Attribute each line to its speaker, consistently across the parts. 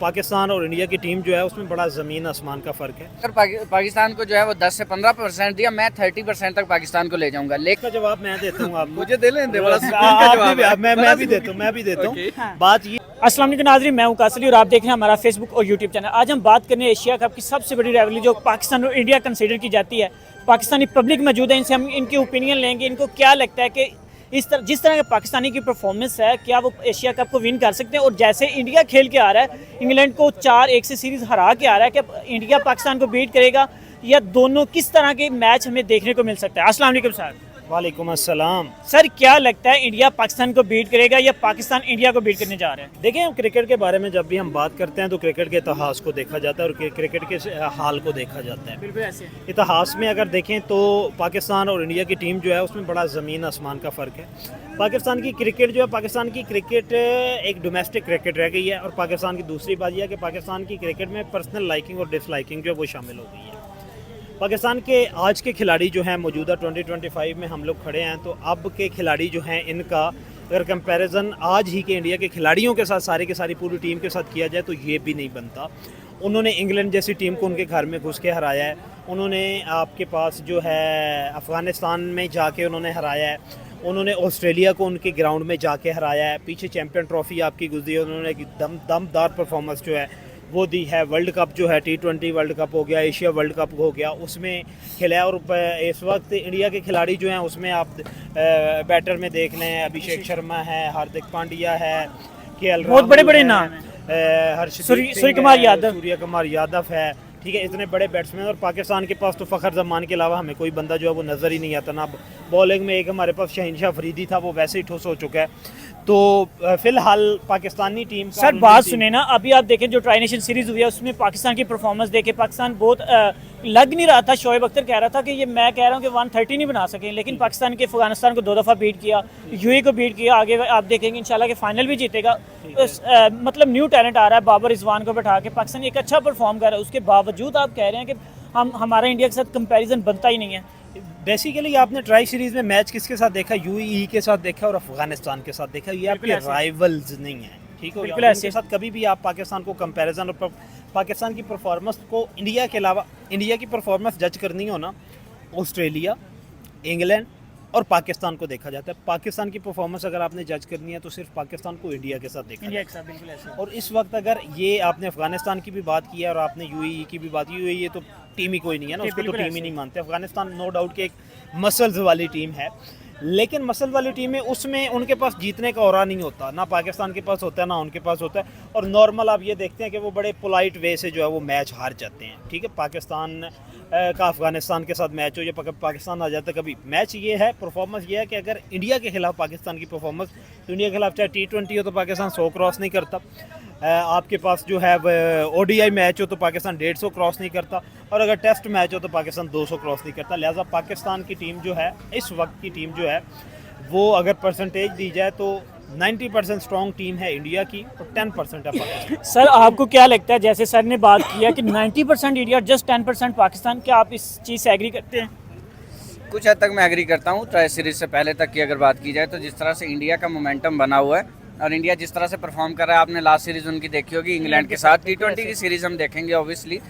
Speaker 1: पाकिस्तान और इंडिया की टीम जो है उसमें बड़ा ज़मीन आसमान का फ़र्क है।
Speaker 2: अगर पाकिस्तान को जो है वो 10 से 15% दिया, मैं 30% तक पाकिस्तान को ले जाऊंगा।
Speaker 1: इसका जवाब मैं देता हूँ आपको।
Speaker 2: मुझे दे लें, दे बड़ा
Speaker 1: मैं भी देता हूँ। बात ये
Speaker 3: अस्सलाम वालेकुम नाज़रीन, मैं हूं कासली और आप देख रहे हैं हमारा फेसबुक और यूट्यूब चैनल। आज हम बात करने एशिया कप की सबसे बड़ी राइवलरी जो पाकिस्तान और इंडिया कंसीडर की जाती है। पाकिस्तानी पब्लिक मौजूद है, इनसे हम इनकी ओपिनियन लेंगे। इनको क्या लगता है कि जिस तरह का पाकिस्तानी की परफॉर्मेंस है, क्या वो एशिया कप को विन कर सकते हैं? और जैसे इंडिया खेल के आ रहा है, इंग्लैंड को 4-1 से सीरीज़ हरा के आ रहा है, क्या इंडिया पाकिस्तान को बीट करेगा या दोनों किस तरह के मैच हमें देखने को मिल सकता है? अस्सलाम वालेकुम सर।
Speaker 1: वालेकुम अस्सलाम।
Speaker 3: सर, क्या लगता है इंडिया पाकिस्तान को बीट करेगा या पाकिस्तान इंडिया को बीट करने जा रहे हैं?
Speaker 1: देखिए, क्रिकेट के बारे में जब भी हम बात करते हैं तो क्रिकेट के इतिहास को देखा जाता है और क्रिकेट के हाल को देखा जाता है।
Speaker 3: बिल्कुल ऐसे।
Speaker 1: इतिहास में अगर देखें तो पाकिस्तान और इंडिया की टीम जो है उसमें बड़ा ज़मीन आसमान का फ़र्क है। पाकिस्तान की क्रिकेट जो है, पाकिस्तान की क्रिकेट एक डोमेस्टिक क्रिकेट रह गई है और पाकिस्तान की दूसरी बात यह है कि पाकिस्तान की क्रिकेट में पर्सनल लाइकिंग और डिसलाइकिंग जो है वो शामिल हो गई है। पाकिस्तान के आज के खिलाड़ी जो हैं मौजूदा 2025 में हम लोग खड़े हैं, तो अब के खिलाड़ी जो हैं इनका अगर कंपैरिजन आज ही के इंडिया के खिलाड़ियों के साथ सारे के सारी पूरी टीम के साथ किया जाए तो ये भी नहीं बनता। उन्होंने इंग्लैंड जैसी टीम को उनके घर में घुस के हराया है। उन्होंने आपके पास जो है अफ़गानिस्तान में जाके उन्होंने हराया है। उन्होंने ऑस्ट्रेलिया को उनके ग्राउंड में जाके हराया है। पीछे चैम्पियन ट्रॉफी आपकी गुजरी है, उन्होंने दमदार परफॉर्मेंस जो है वो दी है। वर्ल्ड कप जो है T20 वर्ल्ड कप हो गया, एशिया वर्ल्ड कप हो गया, उसमें खेला है। और इस वक्त इंडिया के खिलाड़ी जो हैं उसमें आप बैटर में देख लें, अभिषेक शर्मा है, हार्दिक पांड्या है, KL
Speaker 3: बहुत बड़े नाम
Speaker 1: हैं,
Speaker 3: सूर्य
Speaker 1: कुमार यादव है। ठीक है, इतने बड़े बैट्समैन। और पाकिस्तान के पास तो फ़खर जमान के अलावा हमें कोई बंदा जो है वो नज़र ही नहीं आता। ना बॉलिंग में एक हमारे पास शहीनशाह फरीदी था, वो वैसे ही ठुस हो चुका है। तो फिलहाल पाकिस्तानी टीम का
Speaker 3: सर बात सुने ना, अभी आप देखें जो ट्राई नेशन सीरीज हुई है उसमें पाकिस्तान की परफॉर्मेंस देखे, पाकिस्तान बहुत लग नहीं रहा था। शोएब अख्तर कह रहा था कि ये मैं कह रहा हूँ कि 130 नहीं बना सके, लेकिन पाकिस्तान के अफगानिस्तान को 2 दफ़ा बीट किया, यूएई को बीट किया। आगे आप देखेंगे इंशाल्लाह कि फाइनल भी जीतेगा। मतलब न्यू टैलेंट आ रहा है, बाबर रिजवान को बैठा के पाकिस्तान एक अच्छा परफॉर्म कर रहा है। उसके बावजूद आप कह रहे हैं कि हमारा इंडिया के साथ कंपेरिजन बनता ही नहीं है।
Speaker 1: बेसिकली आपने ट्राई सीरीज में मैच किसके साथ देखा? यूएई के साथ देखा और अफगानिस्तान के साथ देखा। ये आपके राइवल्स नहीं है, ठीक हो गया। उनके साथ कभी भी आप पाकिस्तान को कंपैरिजन और पाकिस्तान की परफॉर्मेंस को इंडिया के अलावा इंडिया की परफॉर्मेंस जज करनी हो ना, ऑस्ट्रेलिया, इंग्लैंड और पाकिस्तान को देखा जाता है। पाकिस्तान की परफॉर्मेंस अगर आपने जज करनी है तो सिर्फ पाकिस्तान को इंडिया के साथ देखा जाता है। और इस वक्त अगर ये आपने अफगानिस्तान की भी बात की है और आपने यूएई की भी बात की, यूएई तो टीम ही कोई नहीं है ना, उसको तो टीम ही नहीं मानते। अफगानिस्तान नो डाउट कि एक मसल्स वाली टीम है, लेकिन मसल वाली टीम में उसमें उनके पास जीतने का औरा नहीं होता। ना पाकिस्तान के पास होता है ना उनके पास होता है। और नॉर्मल आप ये देखते हैं कि वो बड़े पोलाइट वे से जो है वो मैच हार जाते हैं। ठीक है, पाकिस्तान का अफगानिस्तान के साथ मैच हो या पाकिस्तान आ जाता है कभी, मैच ये है, परफॉर्मेंस ये है कि अगर इंडिया के खिलाफ पाकिस्तान की परफॉर्मेंस, इंडिया के खिलाफ चाहे T20 हो तो पाकिस्तान 100 क्रॉस नहीं करता। आपके पास जो है ODI मैच हो तो पाकिस्तान 150 क्रॉस नहीं करता, और अगर टेस्ट मैच हो तो पाकिस्तान 200 क्रॉस नहीं करता। लिहाजा पाकिस्तान की टीम जो है, इस वक्त की टीम जो है वो अगर परसेंटेज दी जाए तो 90% स्ट्रॉन्ग टीम है इंडिया की और 10% है पाकिस्तान।
Speaker 3: सर आपको क्या लगता है, जैसे सर ने बात किया कि 90% इंडिया जस्ट 10% पाकिस्तान, क्या आप इस चीज़ से एग्री करते हैं?
Speaker 2: कुछ हद तक मैं एग्री करता हूँ। ट्राई सीरीज से पहले तक की अगर बात की जाए तो जिस तरह से इंडिया का मोमेंटम बना हुआ है और इंडिया जिस तरह से परफॉर्म कर रहा है, आपने लास्ट सीरीज उनकी देखी होगी इंग्लैंड के साथ। T20 की सीरीज हम देखेंगे ऑब्वियसली,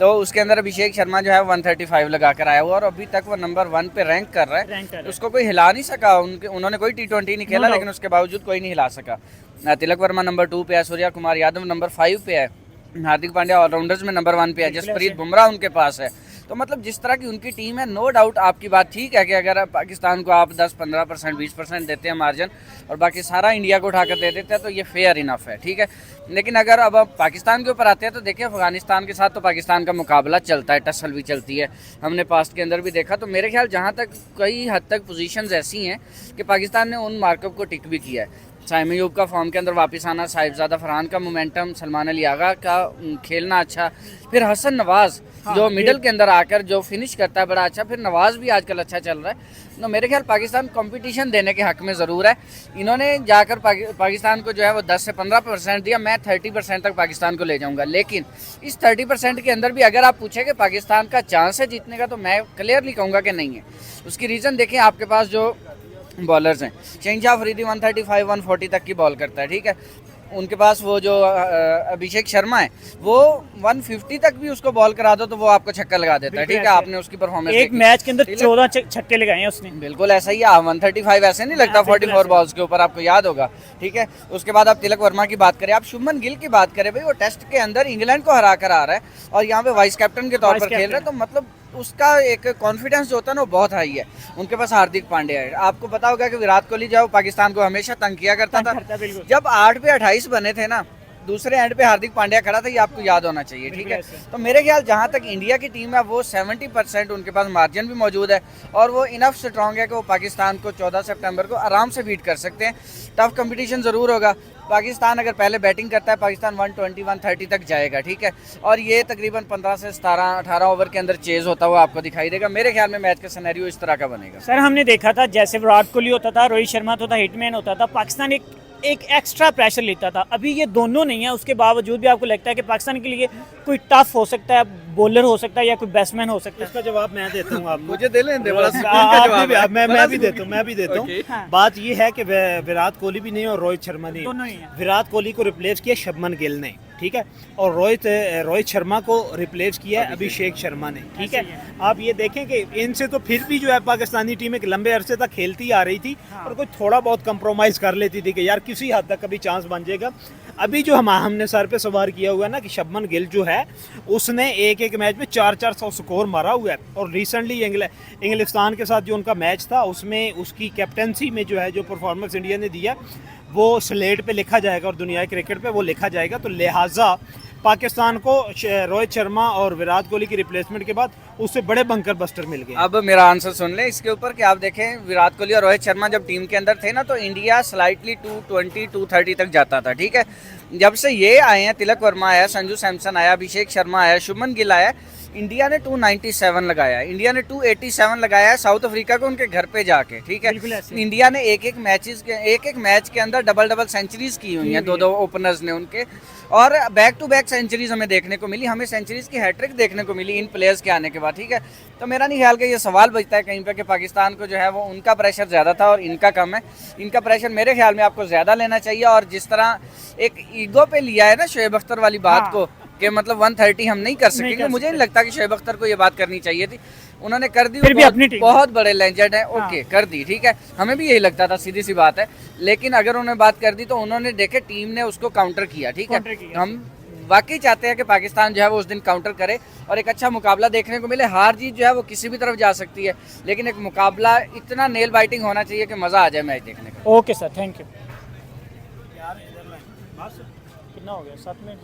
Speaker 2: तो उसके अंदर अभिषेक शर्मा जो है 135 लगा कर आया हुआ और अभी तक वो नंबर 1 पे रैंक कर रहा है। उसको कोई हिला नहीं सका। उन्होंने कोई T20 नहीं खेला, लेकिन उसके बावजूद कोई नहीं हिला सका। तिलक वर्मा नंबर 2 पे है, सूर्या कुमार यादव नंबर 5 पे है, हार्दिक पांड्या ऑलराउंडर्स में नंबर 1 पे है, जसप्रीत बुमराह उनके पास है। तो मतलब जिस तरह की उनकी टीम है, नो डाउट आपकी बात ठीक है कि अगर पाकिस्तान को आप 10-15% 20% देते हैं मार्जिन और बाकी सारा इंडिया को उठाकर दे देते हैं तो ये फेयर इनफ है, ठीक है। लेकिन अगर अब पाकिस्तान के ऊपर आते हैं तो देखिए, अफगानिस्तान के साथ तो पाकिस्तान का मुकाबला चलता है, टसल भी चलती है, हमने पास्ट के अंदर भी देखा। तो मेरे ख्याल जहाँ तक कई हद तक पोजीशंस ऐसी हैं कि पाकिस्तान ने उन मार्कअप को टिक भी किया है। साइम अयूब का फॉर्म के अंदर वापस आना, साहिबजादा फरहान का मोमेंटम, सलमान अली आगा का खेलना अच्छा, फिर हसन नवाज जो मिडल के अंदर आकर जो फिनिश करता है बड़ा अच्छा, फिर नवाज भी आजकल अच्छा चल रहा है। तो मेरे ख्याल पाकिस्तान कंपटीशन देने के हक में ज़रूर है। इन्होंने जाकर पाकिस्तान को जो है वो 10 से 15% दिया, मैं 30% तक पाकिस्तान को ले जाऊंगा। लेकिन इस 30% के अंदर भी अगर आप पूछें कि पाकिस्तान का चांस है जीतने का, तो मैं क्लियरली कहूँगा कि नहीं है। उसकी रीज़न देखें, आपके पास जो बॉलर्स हैं, शहीनशाह अफरीदी 135-140 तक की बॉल करता है, ठीक है। उनके पास वो जो अभिषेक शर्मा है वो 150 तक भी उसको बॉल करा दो तो वो आपको छक्का लगा देता है, ठीक है। आपने उसकी परफॉर्मेंस
Speaker 3: एक मैच के अंदर 14 छक्के लगाए हैं उसने।
Speaker 2: बिल्कुल ऐसा ही है, 135 ऐसे नहीं लगता 44 बॉल्स के ऊपर, आपको याद होगा, ठीक है। उसके बाद आप तिलक वर्मा की बात करें, आप शुभमन गिल की बात करें, भाई वो टेस्ट के अंदर इंग्लैंड को हरा कर आ रहा है और यहाँ पे वाइस कैप्टन के तौर पर खेल रहा है, तो मतलब उसका एक कॉन्फिडेंस जो होता है ना वो बहुत हाई है। उनके पास हार्दिक पांड्या है, आपको पता होगा कि विराट कोहली जो पाकिस्तान को हमेशा तंग किया करता था। जब 8 पे 28 बने थे ना, दूसरे एंड पे हार्दिक पांड्या खड़ा था, ये आपको याद होना चाहिए, ठीक है। तो मेरे ख्याल जहां तक इंडिया की टीम है वो 70% उनके पास मार्जिन भी मौजूद है और वो इनफ स्ट्रॉन्ग है कि वो पाकिस्तान को 14 सितंबर को आराम से बीट कर सकते हैं। टफ कंपटीशन ज़रूर होगा, पाकिस्तान अगर पहले बैटिंग करता है पाकिस्तान 120-130 तक जाएगा, ठीक है। और ये तकरीबन 15 से 17-18 ओवर के अंदर चेज होता हुआ आपको दिखाई देगा। मेरे ख्याल में मैच का सिनेरियो इस तरह का बनेगा।
Speaker 3: सर हमने देखा था जैसे विराट कोहली होता था, रोहित शर्मा होता था, हिटमैन होता था, पाकिस्तान एक एक्स्ट्रा प्रेशर लेता था। अभी ये दोनों नहीं है, उसके बावजूद भी आपको लगता है कि पाकिस्तान के लिए कोई टफ हो सकता है, बॉलर हो सकता है या कोई बैट्समैन हो सकता है?
Speaker 1: इसका जवाब मैं देता हूँ आपको।
Speaker 2: मुझे दे लें दे, बड़ा
Speaker 1: मैं भी देता हूँ। बात ये है कि विराट कोहली भी नहीं और रोहित शर्मा नहीं,
Speaker 3: दोनों ही हैं।
Speaker 1: विराट कोहली को रिप्लेस किया शुभमन गिल ने, ठीक है, और रोहित शर्मा को रिप्लेस किया अभिषेक शर्मा ने, ठीक है। आप ये देखें कि इनसे तो फिर भी जो है पाकिस्तानी टीम एक लंबे अरसे तक खेलती आ रही थी और कोई थोड़ा बहुत कंप्रोमाइज कर लेती थी कि यार किसी हद तक कभी चांस बन जाएगा। अभी जो हमने सर पे सवार किया हुआ है ना कि शुभमन गिल जो है उसने एक मैच में 400 स्कोर मारा हुआ है और रिसेंटली इंग्लिस्तान के साथ जो उनका मैच था उसमें उसकी कैप्टनसी में जो है जो परफॉर्मेंस इंडिया ने दिया वो स्लेट पे लिखा जाएगा और दुनिया क्रिकेट पे वो लिखा जाएगा। तो लिहाजा पाकिस्तान को रोहित शर्मा और विराट कोहली की रिप्लेसमेंट के बाद उससे बड़े बंकर बस्टर मिल गए।
Speaker 2: अब मेरा आंसर सुन ले इसके ऊपर कि आप देखें विराट कोहली और रोहित शर्मा जब टीम के अंदर थे ना तो इंडिया स्लाइटली 220-230 तक जाता था, ठीक है। जब से ये आए हैं, तिलक वर्मा आया, संजू सैमसन आया, अभिषेक शर्मा आया, शुभमन गिल आया, इंडिया ने 297 लगाया है, इंडिया ने 287 लगाया है साउथ अफ्रीका को उनके घर पे जाके, ठीक है। इंडिया ने एक मैच के अंदर डबल सेंचुरीज की हुई हैं, दो ओपनर्स ने उनके, और बैक टू बैक सेंचुरीज हमें देखने को मिली, हमें सेंचुरीज की हैट्रिक देखने को मिली इन प्लेयर्स के आने के बाद, ठीक है। तो मेरा नहीं ख्याल कि ये सवाल बचता है कहीं पे कि पाकिस्तान को जो है वो उनका प्रेशर ज़्यादा था और इनका कम है। इनका प्रेशर मेरे ख्याल में आपको ज़्यादा लेना चाहिए और जिस तरह एक ईगो पे लिया है ना शोएब अख्तर वाली बात को कि मतलब 130 हम नहीं कर सकेंगे, मुझे नहीं लगता कि शोएब अख्तर को ये बात करनी चाहिए थी, उन्होंने कर दी।
Speaker 3: फिर भी अपनी टीम
Speaker 2: बहुत बड़े लेजेंड है, ओके कर दी, ठीक है, हमें भी यही लगता था, सीधी सी बात है। लेकिन अगर उन्होंने बात कर दी तो उन्होंने देखे टीम ने उसको काउंटर किया, ठीक है। हम वाकई चाहते हैं कि पाकिस्तान जो है वो उस दिन काउंटर करे और एक अच्छा मुकाबला देखने को मिले। हार जीत जो है वो किसी भी तरफ जा सकती है, लेकिन एक मुकाबला इतना नेल बाइटिंग होना चाहिए कि मज़ा आ जाए मैच देखने का।
Speaker 3: Okay sir, thank you. कितना हो गया? 7 मिनट।